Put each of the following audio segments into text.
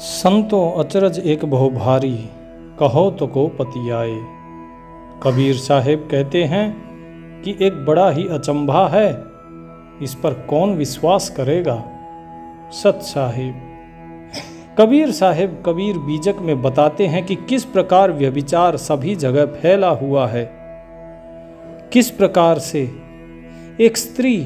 संतो अचरज एक बहु भारी, कहो तो को पति आए। कबीर साहेब कहते हैं कि एक बड़ा ही अचंभा है, इस पर कौन विश्वास करेगा। सत साहिब कबीर साहेब कबीर बीजक में बताते हैं कि किस प्रकार व्यभिचार सभी जगह फैला हुआ है। किस प्रकार से एक स्त्री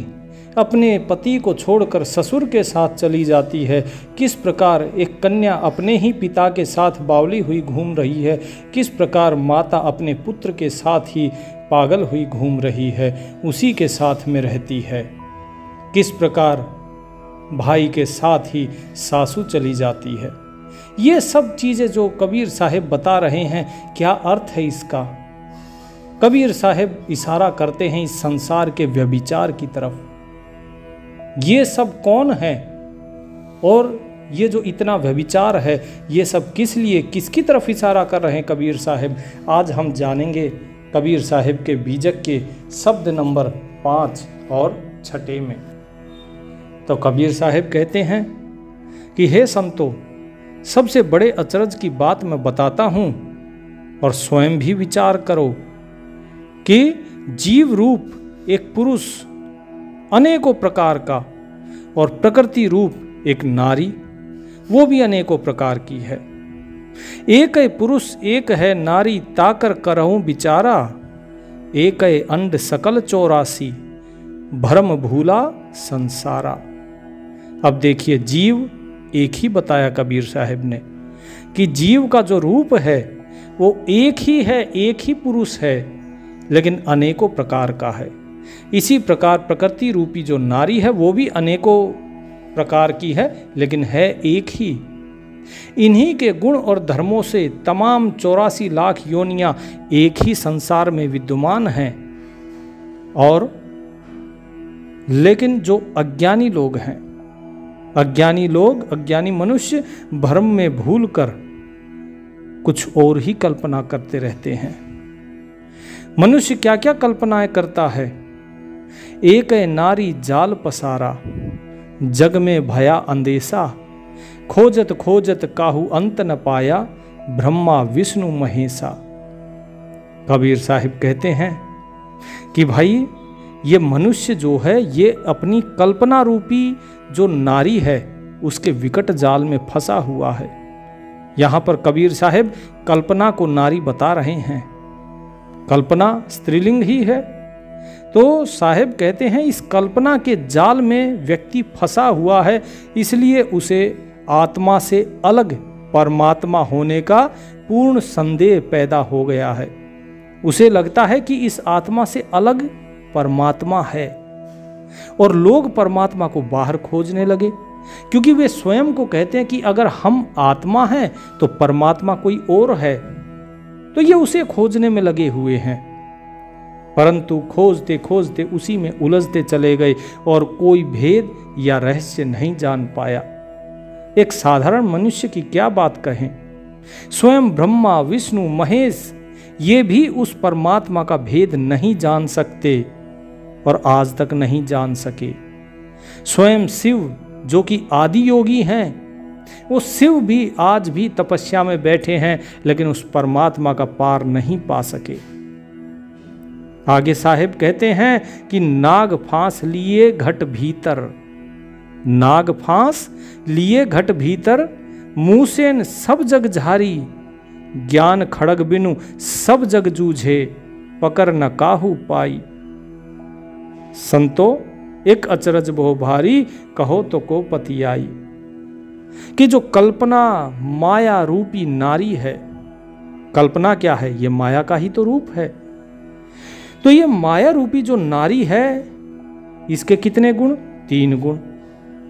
अपने पति को छोड़कर ससुर के साथ चली जाती है, किस प्रकार एक कन्या अपने ही पिता के साथ बावली हुई घूम रही है, किस प्रकार माता अपने पुत्र के साथ ही पागल हुई घूम रही है, उसी के साथ में रहती है। किस प्रकार भाई के साथ ही सासू चली जाती है। ये सब चीज़ें जो कबीर साहेब बता रहे हैं, क्या अर्थ है इसका। कबीर साहेब इशारा करते हैं इस संसार के व्यभिचार की तरफ। ये सब कौन है और ये जो इतना व्यभिचार है, ये सब किस लिए, किसकी तरफ इशारा कर रहे हैं कबीर साहेब, आज हम जानेंगे कबीर साहेब के बीजक के शब्द नंबर 5 और 6 में। तो कबीर साहेब कहते हैं कि हे संतो, सबसे बड़े अचरज की बात मैं बताता हूँ और स्वयं भी विचार करो कि जीव रूप एक पुरुष अनेकों प्रकार का और प्रकृति रूप एक नारी, वो भी अनेकों प्रकार की है। एक है पुरुष एक है नारी, ताकर करहूं बिचारा, एक है अंड सकल 84, भ्रम भूला संसारा। अब देखिए, जीव एक ही बताया कबीर साहब ने कि जीव का जो रूप है वो एक ही है, एक ही पुरुष है, लेकिन अनेकों प्रकार का है। इसी प्रकार प्रकृति रूपी जो नारी है वो भी अनेकों प्रकार की है, लेकिन है एक ही। इन्हीं के गुण और धर्मों से तमाम 84 लाख योनियां एक ही संसार में विद्यमान हैं। और लेकिन जो अज्ञानी लोग हैं, अज्ञानी लोग, अज्ञानी मनुष्य भ्रम में भूलकर कुछ और ही कल्पना करते रहते हैं। मनुष्य क्या क्या कल्पनाएं करता है। एक है नारी जाल पसारा, जग में भया अंदेशा, खोजत खोजत काहू अंत न पाया, ब्रह्मा विष्णु महेशा। कबीर साहिब कहते हैं कि भाई ये मनुष्य जो है, ये अपनी कल्पना रूपी जो नारी है उसके विकट जाल में फंसा हुआ है। यहाँ पर कबीर साहिब कल्पना को नारी बता रहे हैं। कल्पना स्त्रीलिंग ही है, तो साहेब कहते हैं इस कल्पना के जाल में व्यक्ति फंसा हुआ है, इसलिए उसे आत्मा से अलग परमात्मा होने का पूर्ण संदेह पैदा हो गया है। उसे लगता है कि इस आत्मा से अलग परमात्मा है, और लोग परमात्मा को बाहर खोजने लगे, क्योंकि वे स्वयं को कहते हैं कि अगर हम आत्मा हैं तो परमात्मा कोई और है, तो ये उसे खोजने में लगे हुए हैं। परंतु खोजते खोजते उसी में उलझते चले गए और कोई भेद या रहस्य नहीं जान पाया। एक साधारण मनुष्य की क्या बात कहें, स्वयं ब्रह्मा विष्णु महेश ये भी उस परमात्मा का भेद नहीं जान सकते और आज तक नहीं जान सके। स्वयं शिव जो कि आदि योगी हैं, वो शिव भी आज भी तपस्या में बैठे हैं, लेकिन उस परमात्मा का पार नहीं पा सके। आगे साहेब कहते हैं कि नाग फांस लिए घट भीतर, नाग फांस लिए घट भीतर, मुँह से सब जग झारी, ज्ञान खड़ग बिनु सब जग जूझे, पकड़ न काहू पाई। संतो एक अचरज बहु भारी, कहो तो को पति आई। कि जो कल्पना माया रूपी नारी है, कल्पना क्या है, ये माया का ही तो रूप है। तो ये माया रूपी जो नारी है, इसके कितने गुण, 3 गुण।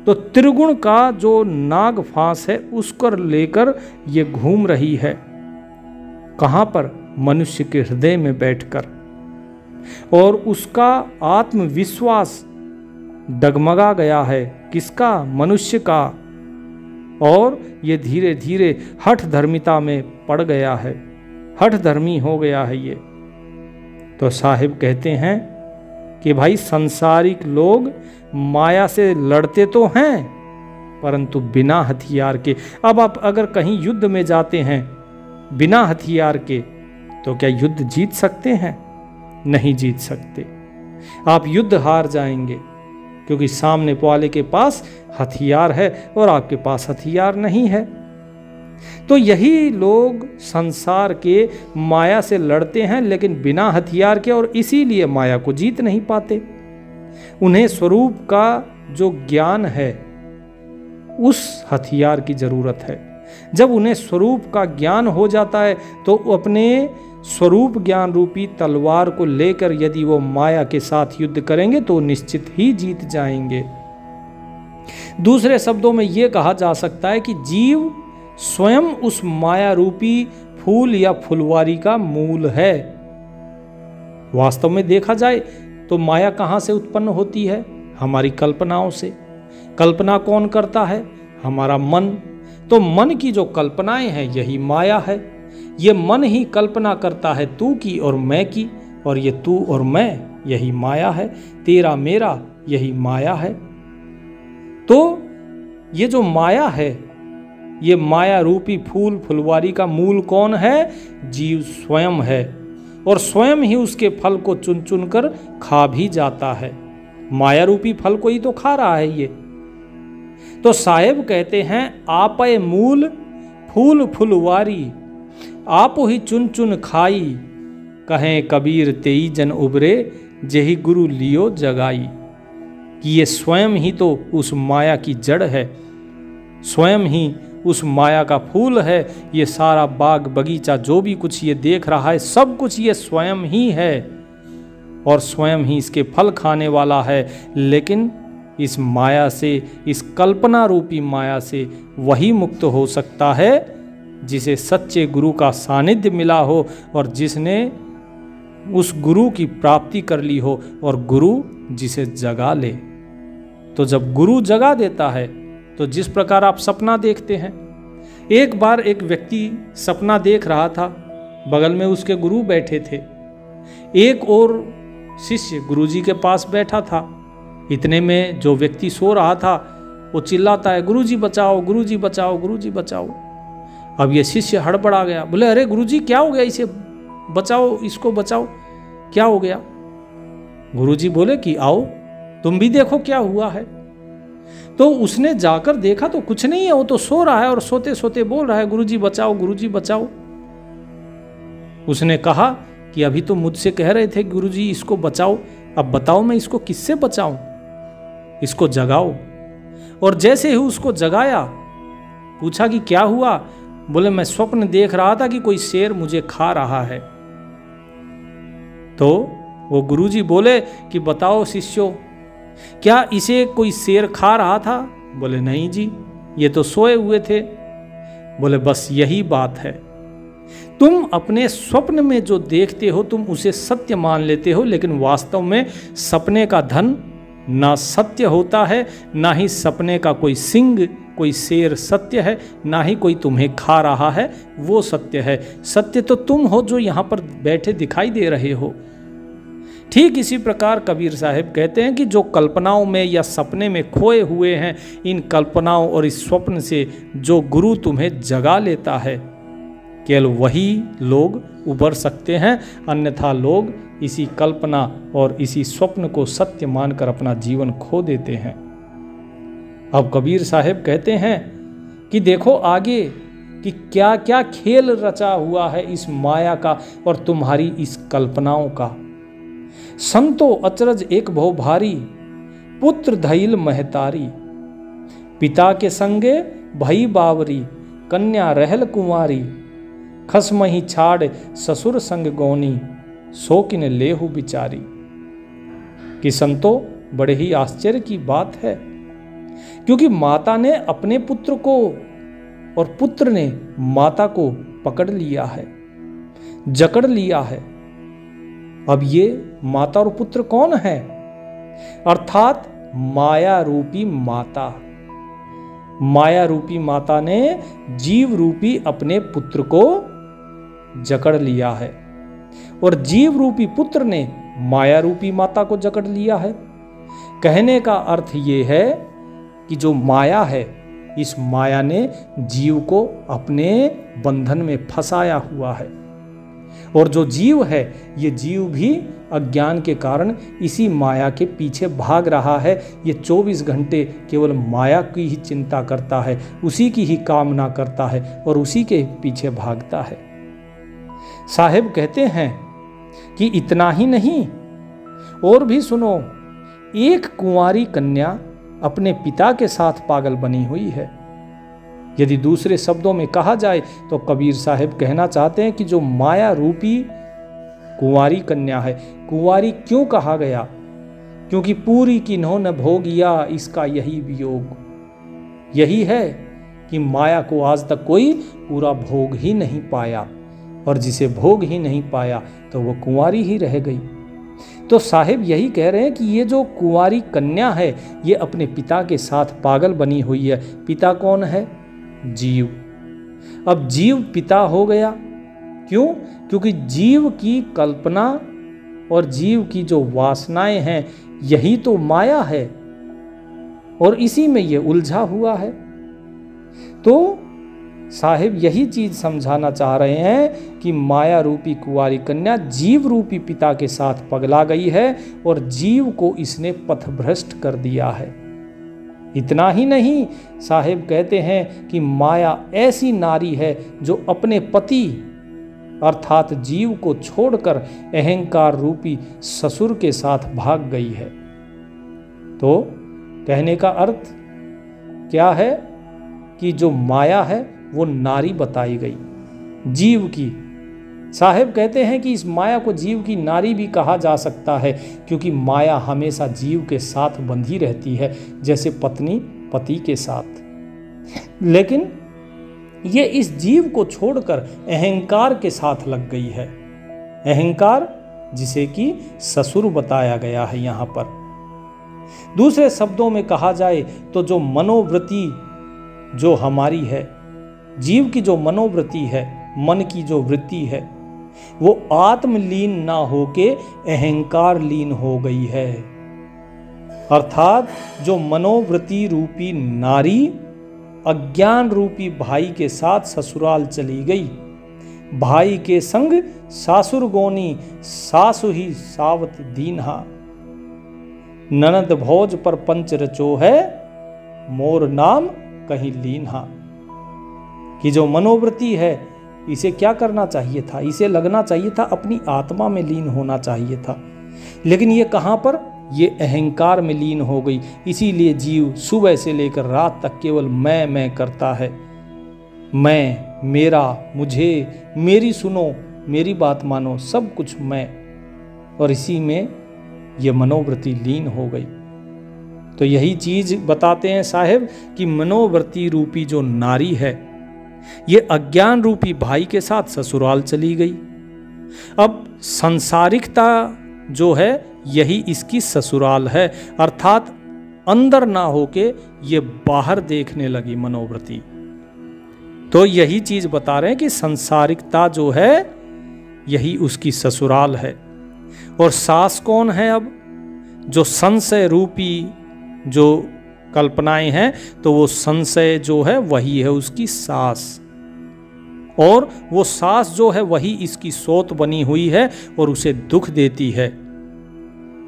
तो त्रिगुण का जो नाग फांस है उसको लेकर ये घूम रही है। कहां पर, मनुष्य के हृदय में बैठकर, और उसका आत्मविश्वास डगमगा गया है। किसका, मनुष्य का। और ये धीरे धीरे हठ धर्मिता में पड़ गया है, हठ धर्मी हो गया है ये। तो साहिब कहते हैं कि भाई संसारिक लोग माया से लड़ते तो हैं, परंतु बिना हथियार के। अब आप अगर कहीं युद्ध में जाते हैं बिना हथियार के, तो क्या युद्ध जीत सकते हैं? नहीं जीत सकते। आप युद्ध हार जाएंगे, क्योंकि सामने वाले के पास हथियार है और आपके पास हथियार नहीं है। तो यही लोग संसार के माया से लड़ते हैं, लेकिन बिना हथियार के, और इसीलिए माया को जीत नहीं पाते। उन्हें स्वरूप का जो ज्ञान है उस हथियार की जरूरत है। जब उन्हें स्वरूप का ज्ञान हो जाता है तो अपने स्वरूप ज्ञान रूपी तलवार को लेकर यदि वो माया के साथ युद्ध करेंगे तो निश्चित ही जीत जाएंगे। दूसरे शब्दों में यह कहा जा सकता है कि जीव स्वयं उस माया रूपी फूल या फुलवारी का मूल है। वास्तव में देखा जाए तो माया कहाँ से उत्पन्न होती है? हमारी कल्पनाओं से। कल्पना कौन करता है? हमारा मन। तो मन की जो कल्पनाएं हैं यही माया है। ये मन ही कल्पना करता है तू की और मैं की, और ये तू और मैं यही माया है। तेरा मेरा यही माया है। तो ये जो माया है, ये माया रूपी फूल फुलवारी का मूल कौन है? जीव स्वयं है, और स्वयं ही उसके फल को चुन चुन कर खा भी जाता है। माया रूपी फल को ही तो खा रहा है ये। तो साहेब कहते हैं आपे मूल फूल फुलवारी, आप ही चुन चुन खाई, कहें कबीर तेई जन उबरे, जेहि गुरु लियो जगाई। कि ये स्वयं ही तो उस माया की जड़ है, स्वयं ही उस माया का फूल है। ये सारा बाग बगीचा जो भी कुछ ये देख रहा है, सब कुछ ये स्वयं ही है और स्वयं ही इसके फल खाने वाला है। लेकिन इस माया से, इस कल्पना रूपी माया से वही मुक्त हो सकता है जिसे सच्चे गुरु का सानिध्य मिला हो और जिसने उस गुरु की प्राप्ति कर ली हो, और गुरु जिसे जगा ले। तो जब गुरु जगा देता है तो जिस प्रकार आप सपना देखते हैं, एक बार एक व्यक्ति सपना देख रहा था, बगल में उसके गुरु बैठे थे, एक और शिष्य गुरुजी के पास बैठा था। इतने में जो व्यक्ति सो रहा था वो चिल्लाता है, गुरुजी बचाओ, गुरुजी बचाओ, गुरुजी बचाओ। अब ये शिष्य हड़बड़ा गया, बोले अरे गुरुजी क्या हो गया, इसे बचाओ, इसको बचाओ, क्या हो गया? गुरुजी बोले कि आओ तुम भी देखो क्या हुआ है। तो उसने जाकर देखा तो कुछ नहीं है, वो तो सो रहा है और सोते सोते बोल रहा है गुरुजी बचाओ, गुरुजी बचाओ। उसने कहा कि अभी तो मुझसे कह रहे थे गुरुजी इसको बचाओ, अब बताओ मैं इसको किससे बचाऊं, इसको जगाओ। और जैसे ही उसको जगाया, पूछा कि क्या हुआ? बोले मैं स्वप्न देख रहा था कि कोई शेर मुझे खा रहा है। तो वो गुरुजी बोले कि बताओ शिष्यों, क्या इसे कोई शेर खा रहा था? बोले नहीं जी, ये तो सोए हुए थे। बोले बस यही बात है, तुम अपने स्वप्न में जो देखते हो तुम उसे सत्य मान लेते हो, लेकिन वास्तव में सपने का धन ना सत्य होता है, ना ही सपने का कोई सिंह, कोई शेर सत्य है, ना ही कोई तुम्हें खा रहा है वो सत्य है। सत्य तो तुम हो जो यहाँ पर बैठे दिखाई दे रहे हो। ठीक इसी प्रकार कबीर साहब कहते हैं कि जो कल्पनाओं में या सपने में खोए हुए हैं, इन कल्पनाओं और इस स्वप्न से जो गुरु तुम्हें जगा लेता है, केवल वही लोग उबर सकते हैं, अन्यथा लोग इसी कल्पना और इसी स्वप्न को सत्य मानकर अपना जीवन खो देते हैं। अब कबीर साहब कहते हैं कि देखो आगे कि क्या क्या खेल रचा हुआ है इस माया का और तुम्हारी इस कल्पनाओं का। संतो अचरज एक बहु भारी, पुत्र धैल महतारी, पिता के संगे भई बावरी, कन्या रहल कुंवारी, खसमही छाड़ ससुर संग गौनी, शोकिन लेहु बिचारी। कि संतो बड़े ही आश्चर्य की बात है, क्योंकि माता ने अपने पुत्र को और पुत्र ने माता को पकड़ लिया है, जकड़ लिया है। अब ये माता और पुत्र कौन है? अर्थात माया रूपी माता। माया रूपी माता ने जीव रूपी अपने पुत्र को जकड़ लिया है और जीव रूपी पुत्र ने माया रूपी माता को जकड़ लिया है। कहने का अर्थ ये है कि जो माया है इस माया ने जीव को अपने बंधन में फंसाया हुआ है। और जो जीव है, ये जीव भी अज्ञान के कारण इसी माया के पीछे भाग रहा है। ये 24 घंटे केवल माया की ही चिंता करता है, उसी की ही कामना करता है और उसी के पीछे भागता है। साहेब कहते हैं कि इतना ही नहीं, और भी सुनो। एक कुंवारी कन्या अपने पिता के साथ पागल बनी हुई है। यदि दूसरे शब्दों में कहा जाए तो कबीर साहब कहना चाहते हैं कि जो माया रूपी कुंवारी कन्या है, कुंवारी क्यों कहा गया? क्योंकि पूरी किन्हों न भोगिया इसका यही वियोग। यही है कि माया को आज तक कोई पूरा भोग ही नहीं पाया, और जिसे भोग ही नहीं पाया तो वो कुंवारी ही रह गई। तो साहिब यही कह रहे हैं कि ये जो कुंवारी कन्या है, ये अपने पिता के साथ पागल बनी हुई है। पिता कौन है? जीव। अब जीव पिता हो गया, क्यों? क्योंकि जीव की कल्पना और जीव की जो वासनाएं हैं, यही तो माया है, और इसी में ये उलझा हुआ है। तो साहिब यही चीज समझाना चाह रहे हैं कि माया रूपी कुंवारी कन्या जीव रूपी पिता के साथ पगला गई है और जीव को इसने पथभ्रष्ट कर दिया है। इतना ही नहीं, साहिब कहते हैं कि माया ऐसी नारी है जो अपने पति अर्थात जीव को छोड़कर अहंकार रूपी ससुर के साथ भाग गई है। तो कहने का अर्थ क्या है कि जो माया है वो नारी बताई गई जीव की। साहिब कहते हैं कि इस माया को जीव की नारी भी कहा जा सकता है, क्योंकि माया हमेशा जीव के साथ बंधी रहती है, जैसे पत्नी पति के साथ। लेकिन ये इस जीव को छोड़कर अहंकार के साथ लग गई है। अहंकार जिसे कि ससुर बताया गया है यहाँ पर। दूसरे शब्दों में कहा जाए तो जो मनोवृत्ति जो हमारी है, जीव की जो मनोवृत्ति है, मन की जो वृत्ति है, वो आत्मलीन ना होके अहंकार लीन हो गई है। अर्थात जो मनोवृत्ति रूपी नारी अज्ञान रूपी भाई के साथ ससुराल चली गई, भाई के संग सासुर गोनी सासु ही सावत दीन्हा, ननद भोज पर पंच रचो है मोर नाम कहीं लीन्हा। कि जो मनोवृत्ति है, इसे क्या करना चाहिए था? इसे लगना चाहिए था अपनी आत्मा में लीन होना चाहिए था, लेकिन ये कहाँ पर? ये अहंकार में लीन हो गई। इसीलिए जीव सुबह से लेकर रात तक केवल मैं करता है। मैं, मेरा, मुझे, मेरी सुनो, मेरी बात मानो, सब कुछ मैं, और इसी में ये मनोवृत्ति लीन हो गई। तो यही चीज बताते हैं साहिब कि मनोवृत्ति रूपी जो नारी है, ये अज्ञान रूपी भाई के साथ ससुराल चली गई। अब सांसारिकता जो है, यही इसकी ससुराल है, अर्थात अंदर ना होके ये बाहर देखने लगी मनोवृत्ति। तो यही चीज बता रहे हैं कि सांसारिकता जो है, यही उसकी ससुराल है। और सास कौन है? अब जो संशय रूपी जो कल्पनाएं हैं, तो वो संशय जो है वही है उसकी सास, और वो सास जो है वही इसकी सोत बनी हुई है और उसे दुख देती है।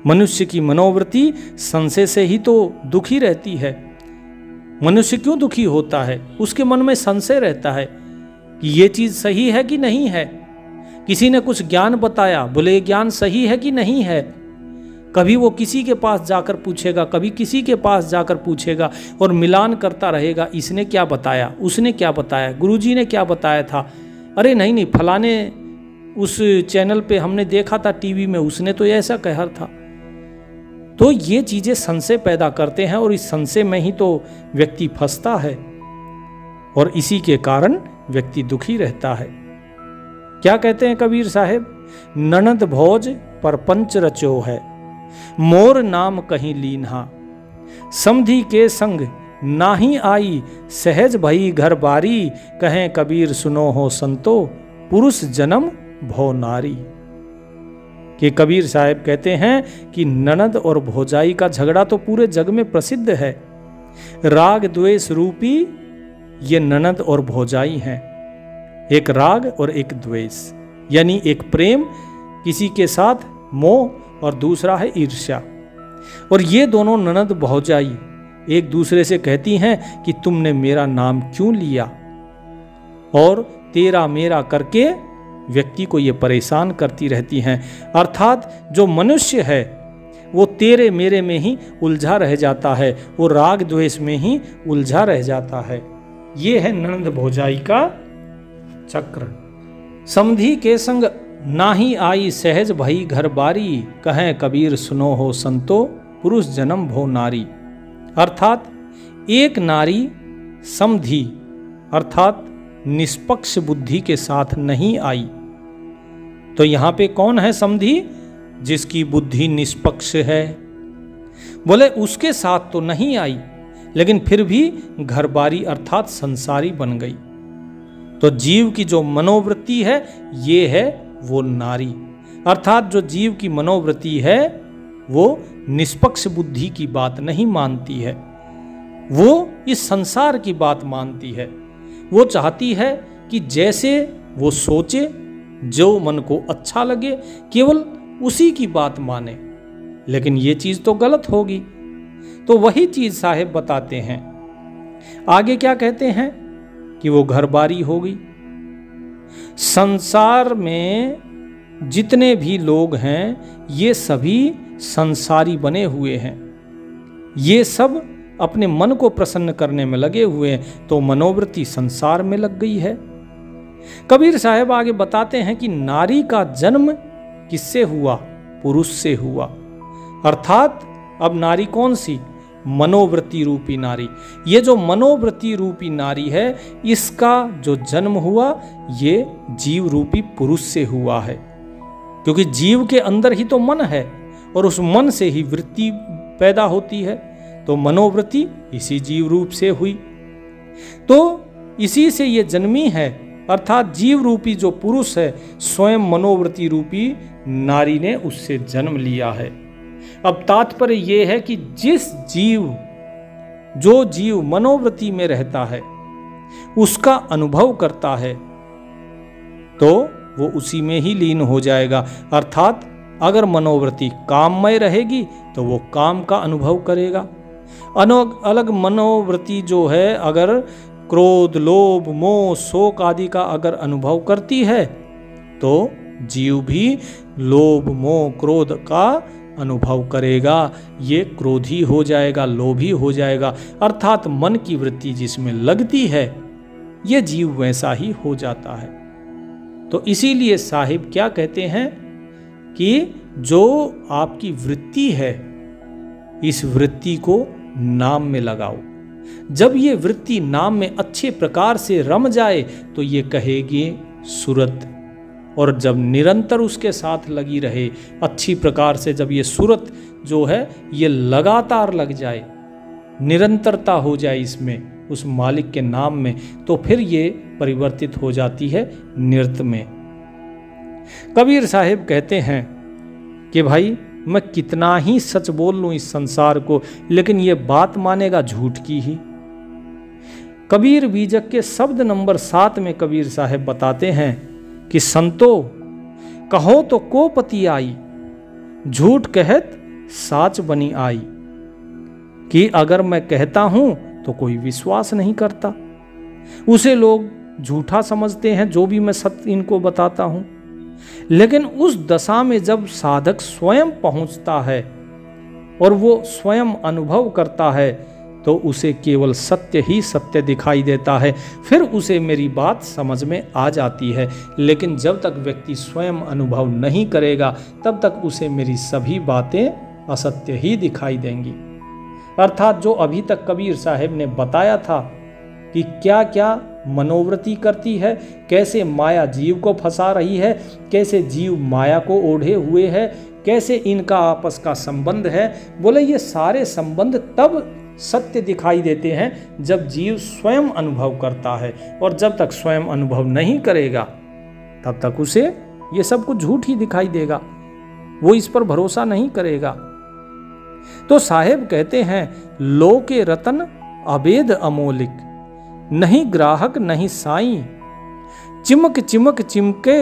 मनुष्य की मनोवृत्ति संशय से ही तो दुखी रहती है। मनुष्य क्यों दुखी होता है? उसके मन में संशय रहता है कि ये चीज सही है कि नहीं है। किसी ने कुछ ज्ञान बताया, बोले ज्ञान सही है कि नहीं है। कभी वो किसी के पास जाकर पूछेगा, कभी किसी के पास जाकर पूछेगा और मिलान करता रहेगा, इसने क्या बताया, उसने क्या बताया, गुरुजी ने क्या बताया था, अरे नहीं फलाने उस चैनल पे हमने देखा था टीवी में, उसने तो ऐसा कहा था। तो ये चीजें संशय पैदा करते हैं और इस संशय में ही तो व्यक्ति फंसता है और इसी के कारण व्यक्ति दुखी रहता है। क्या कहते हैं कबीर साहब? ननद भोज पर पंच रचो है मोर नाम कहीं लीन्हा, समधी के संग नाही आई सहज भई घर बारी, कहें कबीर सुनो हो संतो पुरुष जन्म भो नारी। कि कबीर साहब कहते हैं कि ननद और भौजाई का झगड़ा तो पूरे जग में प्रसिद्ध है, राग द्वेष रूपी ये ननद और भौजाई हैं। एक राग और एक द्वेष, यानी एक प्रेम किसी के साथ मोह और दूसरा है ईर्ष्या। और ये दोनों ननद भौजाई एक दूसरे से कहती हैं कि तुमने मेरा नाम क्यों लिया, और तेरा मेरा करके व्यक्ति को ये परेशान करती रहती हैं। अर्थात जो मनुष्य है वो तेरे मेरे में ही उलझा रह जाता है, वो राग द्वेष में ही उलझा रह जाता है। ये है ननद भौजाई का चक्र। समधी के संग नाही आई सहज भई घर बारी, कहें कबीर सुनो हो संतो पुरुष जन्म भो नारी। अर्थात एक नारी समधी अर्थात निष्पक्ष बुद्धि के साथ नहीं आई। तो यहां पे कौन है समधी? जिसकी बुद्धि निष्पक्ष है। बोले उसके साथ तो नहीं आई, लेकिन फिर भी घरबारी अर्थात संसारी बन गई। तो जीव की जो मनोवृत्ति है ये है वो नारी, अर्थात जो जीव की मनोवृत्ति है वो निष्पक्ष बुद्धि की बात नहीं मानती है, वो इस संसार की बात मानती है। वो चाहती है कि जैसे वो सोचे, जो मन को अच्छा लगे, केवल उसी की बात माने। लेकिन ये चीज तो गलत होगी। तो वही चीज साहेब बताते हैं। आगे क्या कहते हैं कि वो घरबारी होगी। संसार में जितने भी लोग हैं ये सभी संसारी बने हुए हैं, ये सब अपने मन को प्रसन्न करने में लगे हुए हैं, तो मनोवृत्ति संसार में लग गई है। कबीर साहब आगे बताते हैं कि नारी का जन्म किससे हुआ? पुरुष से हुआ। अर्थात अब नारी कौन सी? मनोवृत्ति रूपी नारी। ये जो मनोवृत्ति रूपी नारी है इसका जो जन्म हुआ ये जीव रूपी पुरुष से हुआ है, क्योंकि जीव के अंदर ही तो मन है और उस मन से ही वृत्ति पैदा होती है। तो मनोवृत्ति इसी जीव रूप से हुई, तो इसी से ये जन्मी है। अर्थात जीव रूपी जो पुरुष है स्वयं मनोवृत्ति रूपी नारी ने उससे जन्म लिया है। अब तात्पर्य यह है कि जो जीव मनोवृत्ति में रहता है उसका अनुभव करता है तो वो उसी में ही लीन हो जाएगा। अर्थात अगर मनोवृत्ति काममय रहेगी तो वो काम का अनुभव करेगा। अलग मनोवृत्ति जो है अगर क्रोध, लोभ, मोह, शोक आदि का अगर अनुभव करती है तो जीव भी लोभ, मोह, क्रोध का अनुभव करेगा। ये क्रोधी हो जाएगा, लोभी हो जाएगा। अर्थात मन की वृत्ति जिसमें लगती है ये जीव वैसा ही हो जाता है। तो इसीलिए साहिब क्या कहते हैं कि जो आपकी वृत्ति है इस वृत्ति को नाम में लगाओ। जब ये वृत्ति नाम में अच्छे प्रकार से रम जाए तो ये कहेगी सूरत, और जब निरंतर उसके साथ लगी रहे अच्छी प्रकार से, जब ये सूरत जो है ये लगातार लग जाए, निरंतरता हो जाए इसमें उस मालिक के नाम में, तो फिर ये परिवर्तित हो जाती है नृत्य में। कबीर साहिब कहते हैं कि भाई मैं कितना ही सच बोल लूं इस संसार को, लेकिन ये बात मानेगा झूठ की ही। कबीर बीजक के शब्द नंबर 7 में कबीर साहब बताते हैं कि संतो कहो तो को पति आई, झूठ कहत साच बनी आई। कि अगर मैं कहता हूं तो कोई विश्वास नहीं करता, उसे लोग झूठा समझते हैं जो भी मैं सत्य इनको बताता हूं। लेकिन उस दशा में जब साधक स्वयं पहुंचता है और वो स्वयं अनुभव करता है तो उसे केवल सत्य ही सत्य दिखाई देता है, फिर उसे मेरी बात समझ में आ जाती है। लेकिन जब तक व्यक्ति स्वयं अनुभव नहीं करेगा तब तक उसे मेरी सभी बातें असत्य ही दिखाई देंगी। अर्थात जो अभी तक कबीर साहब ने बताया था कि क्या क्या मनोवृत्ति करती है, कैसे माया जीव को फंसा रही है, कैसे जीव माया को ओढ़े हुए है, कैसे इनका आपस का संबंध है, बोले ये सारे संबंध तब सत्य दिखाई देते हैं जब जीव स्वयं अनुभव करता है, और जब तक स्वयं अनुभव नहीं करेगा तब तक उसे ये सब कुछ झूठ ही दिखाई देगा, वो इस पर भरोसा नहीं करेगा। तो साहेब कहते हैं लो के रतन अभेद अमोलिक, नहीं ग्राहक नहीं साई, चिमक चिमक चिमके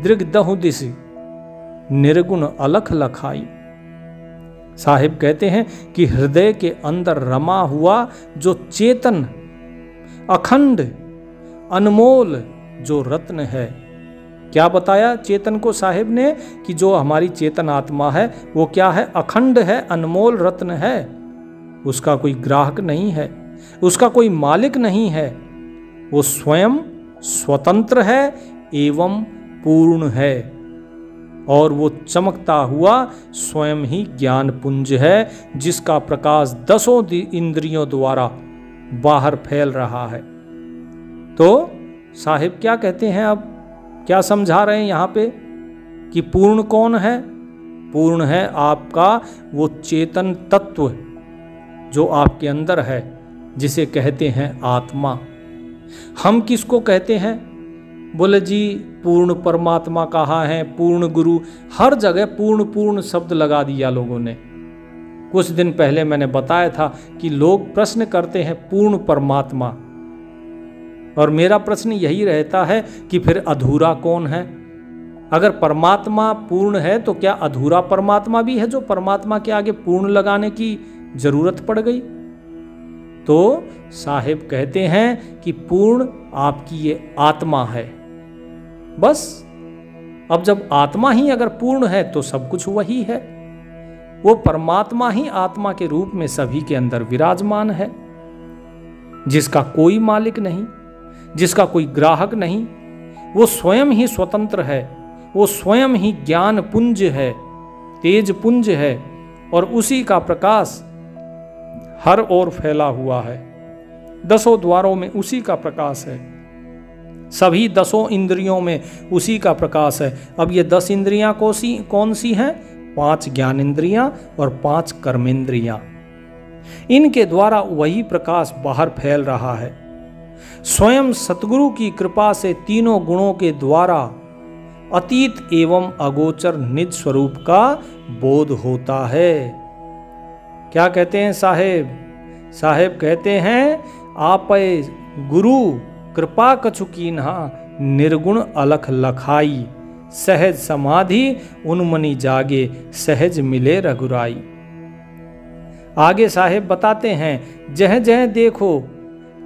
दृग्दहु दिस, निर्गुण अलख लखाई। साहिब कहते हैं कि हृदय के अंदर रमा हुआ जो चेतन, अखंड, अनमोल जो रत्न है। क्या बताया चेतन को साहिब ने कि जो हमारी चेतन आत्मा है वो क्या है? अखंड है, अनमोल रत्न है। उसका कोई ग्राहक नहीं है, उसका कोई मालिक नहीं है, वो स्वयं स्वतंत्र है एवं पूर्ण है, और वो चमकता हुआ स्वयं ही ज्ञान पुंज है जिसका प्रकाश 10 इंद्रियों द्वारा बाहर फैल रहा है। तो साहिब क्या कहते हैं, अब क्या समझा रहे हैं यहाँ पे कि पूर्ण कौन है? पूर्ण है आपका वो चेतन तत्व जो आपके अंदर है, जिसे कहते हैं आत्मा। हम किसको कहते हैं? बोले जी पूर्ण परमात्मा कहाँ है, पूर्ण गुरु, हर जगह पूर्ण पूर्ण शब्द लगा दिया लोगों ने। कुछ दिन पहले मैंने बताया था कि लोग प्रश्न करते हैं पूर्ण परमात्मा, और मेरा प्रश्न यही रहता है कि फिर अधूरा कौन है? अगर परमात्मा पूर्ण है तो क्या अधूरा परमात्मा भी है जो परमात्मा के आगे पूर्ण लगाने की जरूरत पड़ गई? तो साहिब कहते हैं कि पूर्ण आपकी ये आत्मा है, बस। अब जब आत्मा ही अगर पूर्ण है तो सब कुछ वही है, वो परमात्मा ही आत्मा के रूप में सभी के अंदर विराजमान है, जिसका कोई मालिक नहीं, जिसका कोई ग्राहक नहीं, वो स्वयं ही स्वतंत्र है, वो स्वयं ही ज्ञान पुंज है, तेज पुंज है, और उसी का प्रकाश हर ओर फैला हुआ है। 10 द्वारों में उसी का प्रकाश है, सभी 10 इंद्रियों में उसी का प्रकाश है। अब ये 10 इंद्रियां कौन सी हैं? 5 ज्ञानेंद्रियां और 5 कर्मेंद्रियां। इनके द्वारा वही प्रकाश बाहर फैल रहा है। स्वयं सतगुरु की कृपा से तीनों गुणों के द्वारा अतीत एवं अगोचर निज स्वरूप का बोध होता है। क्या कहते हैं साहेब? साहेब कहते हैं आप गुरु कृपा कछु कीन्हा, निर्गुण अलख लखाई, सहज समाधि उन्मनी जागे, सहज मिले रघुराई। आगे साहेब बताते हैं, जह जह देखो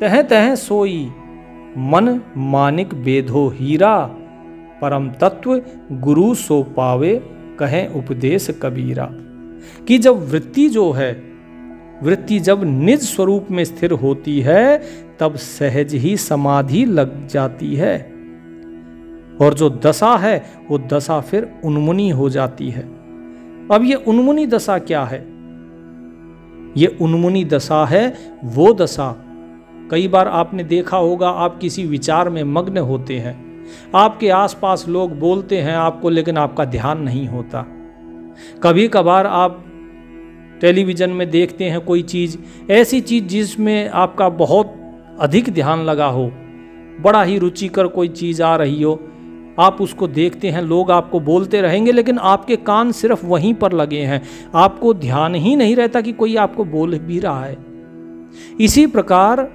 तह तह सोई, मन मानिक बेधो हीरा, परम तत्व गुरु सो पावे, कहें उपदेश कबीरा। कि जब वृत्ति जो है, वृत्ति जब निज स्वरूप में स्थिर होती है तब सहज ही समाधि लग जाती है, और जो दशा है वो दशा फिर उन्मुनी हो जाती है। अब ये उन्मुनी दशा क्या है? ये उन्मुनी दशा है वो दशा, कई बार आपने देखा होगा, आप किसी विचार में मग्न होते हैं, आपके आसपास लोग बोलते हैं आपको, लेकिन आपका ध्यान नहीं होता। कभी कभार आप टेलीविज़न में देखते हैं कोई चीज़, ऐसी चीज़ जिसमें आपका बहुत अधिक ध्यान लगा हो, बड़ा ही रुचिकर कोई चीज़ आ रही हो, आप उसको देखते हैं, लोग आपको बोलते रहेंगे, लेकिन आपके कान सिर्फ वहीं पर लगे हैं, आपको ध्यान ही नहीं रहता कि कोई आपको बोल भी रहा है। इसी प्रकार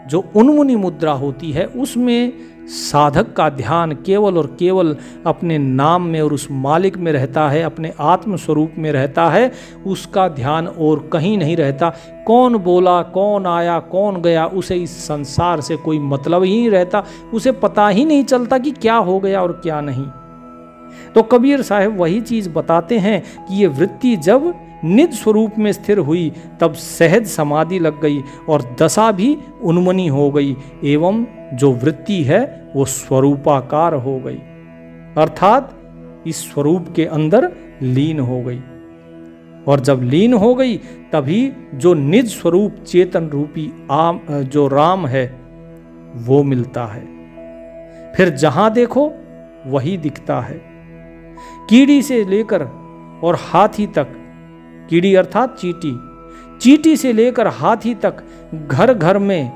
जो उन्मुनी मुद्रा होती है उसमें साधक का ध्यान केवल और केवल अपने नाम में और उस मालिक में रहता है, अपने आत्म स्वरूप में रहता है, उसका ध्यान और कहीं नहीं रहता। कौन बोला, कौन आया, कौन गया, उसे इस संसार से कोई मतलब ही नहीं रहता, उसे पता ही नहीं चलता कि क्या हो गया और क्या नहीं। तो कबीर साहब वही चीज़ बताते हैं कि ये वृत्ति जब निज स्वरूप में स्थिर हुई तब सहज समाधि लग गई और दशा भी उन्मनी हो गई, एवं जो वृत्ति है वो स्वरूपाकार हो गई, अर्थात इस स्वरूप के अंदर लीन हो गई। और जब लीन हो गई तभी जो निज स्वरूप चेतन रूपी जो राम है वो मिलता है। फिर जहां देखो वही दिखता है। कीड़ी से लेकर और हाथी तक, कीड़ी अर्थात चींटी, चींटी से लेकर हाथी तक, घर घर में,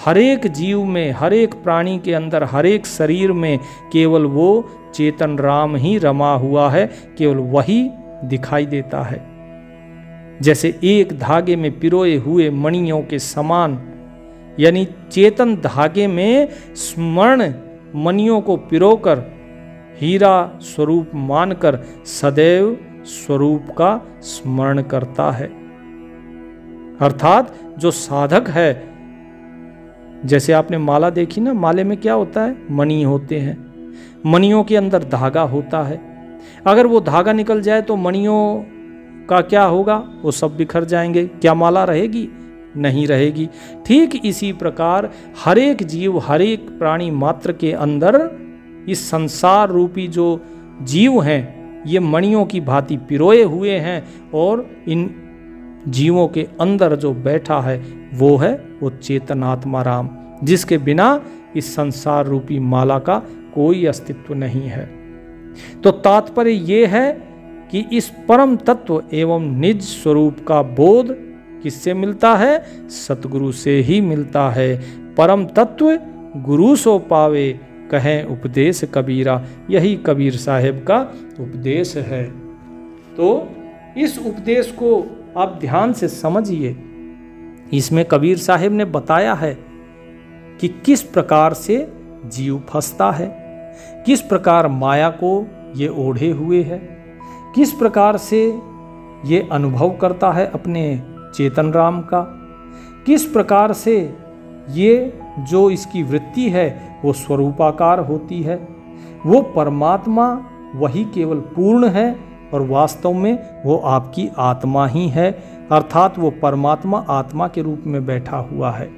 हर एक जीव में, हर एक प्राणी के अंदर, हर एक शरीर में केवल वो चेतन राम ही रमा हुआ है, केवल वही दिखाई देता है। जैसे एक धागे में पिरोए हुए मणियों के समान, यानी चेतन धागे में स्वर्ण मणियों को पिरोकर हीरा स्वरूप मानकर सदैव स्वरूप का स्मरण करता है। अर्थात जो साधक है, जैसे आपने माला देखी ना, माले में क्या होता है, मणि होते हैं, मणियों के अंदर धागा होता है। अगर वो धागा निकल जाए तो मणियों का क्या होगा, वो सब बिखर जाएंगे। क्या माला रहेगी? नहीं रहेगी। ठीक इसी प्रकार हर एक जीव, हर एक प्राणी मात्र के अंदर इस संसार रूपी जो जीव हैं, ये मणियों की भांति पिरोए हुए हैं, और इन जीवों के अंदर जो बैठा है वो है वो चेतनात्मा राम, जिसके बिना इस संसार रूपी माला का कोई अस्तित्व नहीं है। तो तात्पर्य ये है कि इस परम तत्व एवं निज स्वरूप का बोध किससे मिलता है? सतगुरु से ही मिलता है। परम तत्व गुरु सो पावे, कहें उपदेश कबीरा। यही कबीर साहेब का उपदेश है। तो इस उपदेश को आप ध्यान से समझिए। इसमें कबीर साहेब ने बताया है कि किस प्रकार से जीव फंसता है, किस प्रकार माया को ये ओढ़े हुए है, किस प्रकार से ये अनुभव करता है अपने चेतन राम का, किस प्रकार से ये जो इसकी वृत्ति है वो स्वरूपाकार होती है। वो परमात्मा वही केवल पूर्ण है और वास्तव में वो आपकी आत्मा ही है, अर्थात वो परमात्मा आत्मा के रूप में बैठा हुआ है।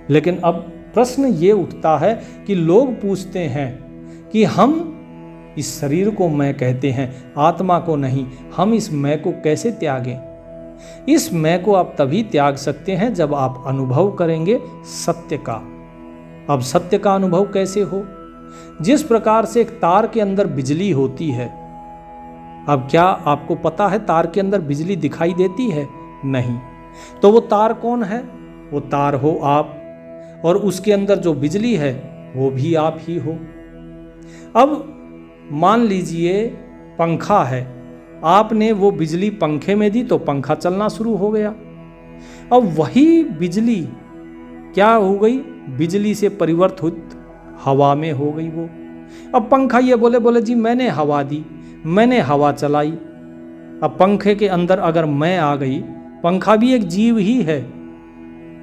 लेकिन अब प्रश्न ये उठता है कि लोग पूछते हैं कि हम इस शरीर को मैं कहते हैं, आत्मा को नहीं, हम इस मैं को कैसे त्यागें? इस मैं को आप तभी त्याग सकते हैं जब आप अनुभव करेंगे सत्य का। अब सत्य का अनुभव कैसे हो? जिस प्रकार से एक तार के अंदर बिजली होती है, अब क्या आपको पता है तार के अंदर बिजली दिखाई देती है? नहीं। तो वो तार कौन है? वो तार हो आप, और उसके अंदर जो बिजली है वो भी आप ही हो। अब मान लीजिए पंखा है, आपने वो बिजली पंखे में दी तो पंखा चलना शुरू हो गया। अब वही बिजली क्या हो गई? बिजली से परिवर्तित हवा में हो गई वो। अब पंखा ये बोले जी मैंने हवा दी, मैंने हवा चलाई। अब पंखे के अंदर अगर मैं आ गई, पंखा भी एक जीव ही है,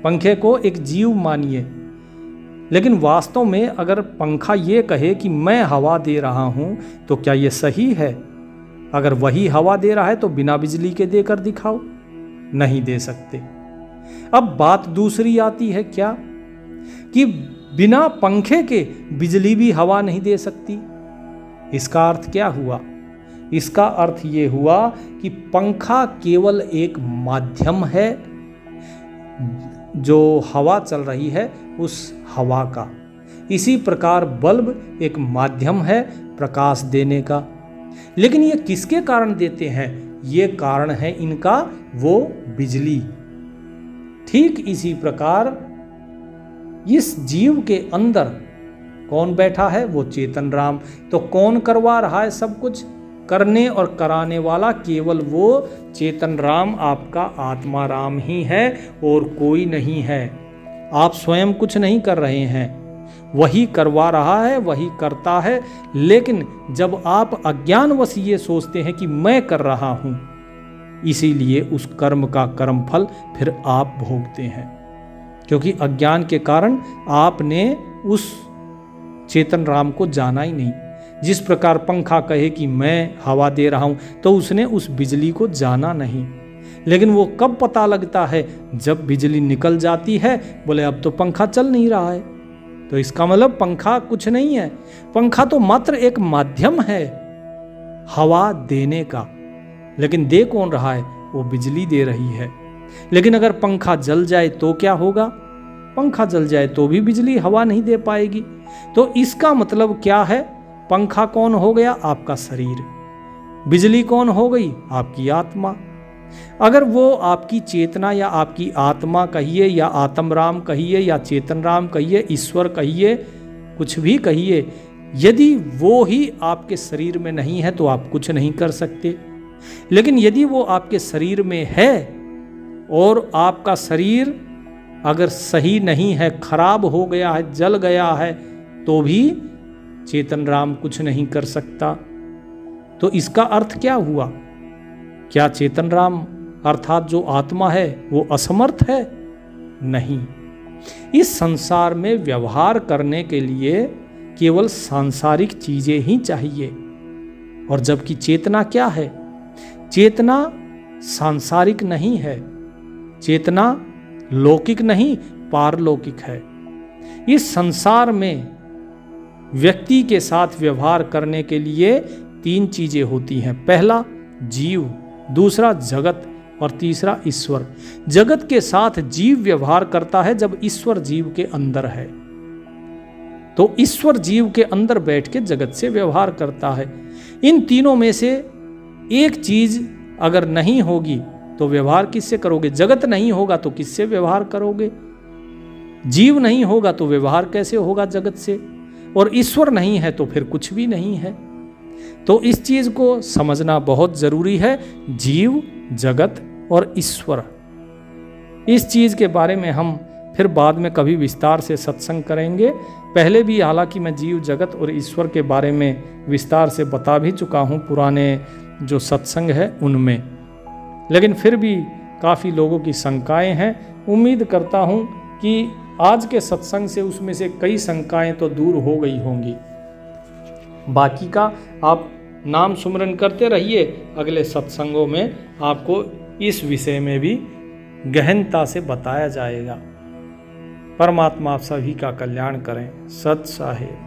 पंखे को एक जीव मानिए। लेकिन वास्तव में अगर पंखा ये कहे कि मैं हवा दे रहा हूं, तो क्या ये सही है? अगर वही हवा दे रहा है तो बिना बिजली के देकर दिखाओ, नहीं दे सकते। अब बात दूसरी आती है क्या, कि बिना पंखे के बिजली भी हवा नहीं दे सकती। इसका अर्थ क्या हुआ? इसका अर्थ ये हुआ कि पंखा केवल एक माध्यम है, जो हवा चल रही है उस हवा का। इसी प्रकार बल्ब एक माध्यम है प्रकाश देने का। लेकिन ये किसके कारण देते हैं? ये कारण है इनका वो बिजली। ठीक इसी प्रकार इस जीव के अंदर कौन बैठा है? वो चेतन राम। तो कौन करवा रहा है सब कुछ? करने और कराने वाला केवल वो चेतन राम, आपका आत्मा राम ही है और कोई नहीं है। आप स्वयं कुछ नहीं कर रहे हैं, वही करवा रहा है, वही करता है। लेकिन जब आप अज्ञानवश ये सोचते हैं कि मैं कर रहा हूं, इसीलिए उस कर्म का कर्मफल फिर आप भोगते हैं, क्योंकि अज्ञान के कारण आपने उस चेतन राम को जाना ही नहीं। जिस प्रकार पंखा कहे कि मैं हवा दे रहा हूं, तो उसने उस बिजली को जाना नहीं। लेकिन वो कब पता लगता है? जब बिजली निकल जाती है, बोले अब तो पंखा चल नहीं रहा है। तो इसका मतलब पंखा कुछ नहीं है, पंखा तो मात्र एक माध्यम है हवा देने का। लेकिन दे कौन रहा है? वो बिजली दे रही है। लेकिन अगर पंखा जल जाए तो क्या होगा? पंखा जल जाए तो भी बिजली हवा नहीं दे पाएगी। तो इसका मतलब क्या है? पंखा कौन हो गया? आपका शरीर। बिजली कौन हो गई? आपकी आत्मा। अगर वो आपकी चेतना या आपकी आत्मा कहिए, या आत्म राम कहिए, या चेतन राम कहिए, ईश्वर कहिए, कुछ भी कहिए, यदि वो ही आपके शरीर में नहीं है तो आप कुछ नहीं कर सकते। लेकिन यदि वो आपके शरीर में है और आपका शरीर अगर सही नहीं है, खराब हो गया है, जल गया है, तो भी चेतन राम कुछ नहीं कर सकता। तो इसका अर्थ क्या हुआ? क्या चेतन राम अर्थात जो आत्मा है वो असमर्थ है? नहीं। इस संसार में व्यवहार करने के लिए केवल सांसारिक चीजें ही चाहिए, और जबकि चेतना क्या है? चेतना सांसारिक नहीं है, चेतना लौकिक नहीं पारलौकिक है। इस संसार में व्यक्ति के साथ व्यवहार करने के लिए 3 चीजें होती हैं। पहला जीव, दूसरा जगत और तीसरा ईश्वर। जगत के साथ जीव व्यवहार करता है जब ईश्वर जीव के अंदर है, तो ईश्वर जीव के अंदर बैठ के जगत से व्यवहार करता है। इन तीनों में से एक चीज अगर नहीं होगी तो व्यवहार किससे करोगे? जगत नहीं होगा तो किससे व्यवहार करोगे? जीव नहीं होगा तो व्यवहार कैसे होगा जगत से? और ईश्वर नहीं है तो फिर कुछ भी नहीं है। तो इस चीज को समझना बहुत जरूरी है, जीव, जगत और ईश्वर। इस चीज के बारे में हम फिर बाद में कभी विस्तार से सत्संग करेंगे। पहले भी हालांकि मैं जीव, जगत और ईश्वर के बारे में विस्तार से बता भी चुका हूँ पुराने जो सत्संग है उनमें, लेकिन फिर भी काफ़ी लोगों की शंकाएं हैं। उम्मीद करता हूँ कि आज के सत्संग से उसमें से कई शंकाएं तो दूर हो गई होंगी। बाकी का आप नाम सुमरन करते रहिए, अगले सत्संगों में आपको इस विषय में भी गहनता से बताया जाएगा। परमात्मा आप सभी का कल्याण करें। सत साहेब।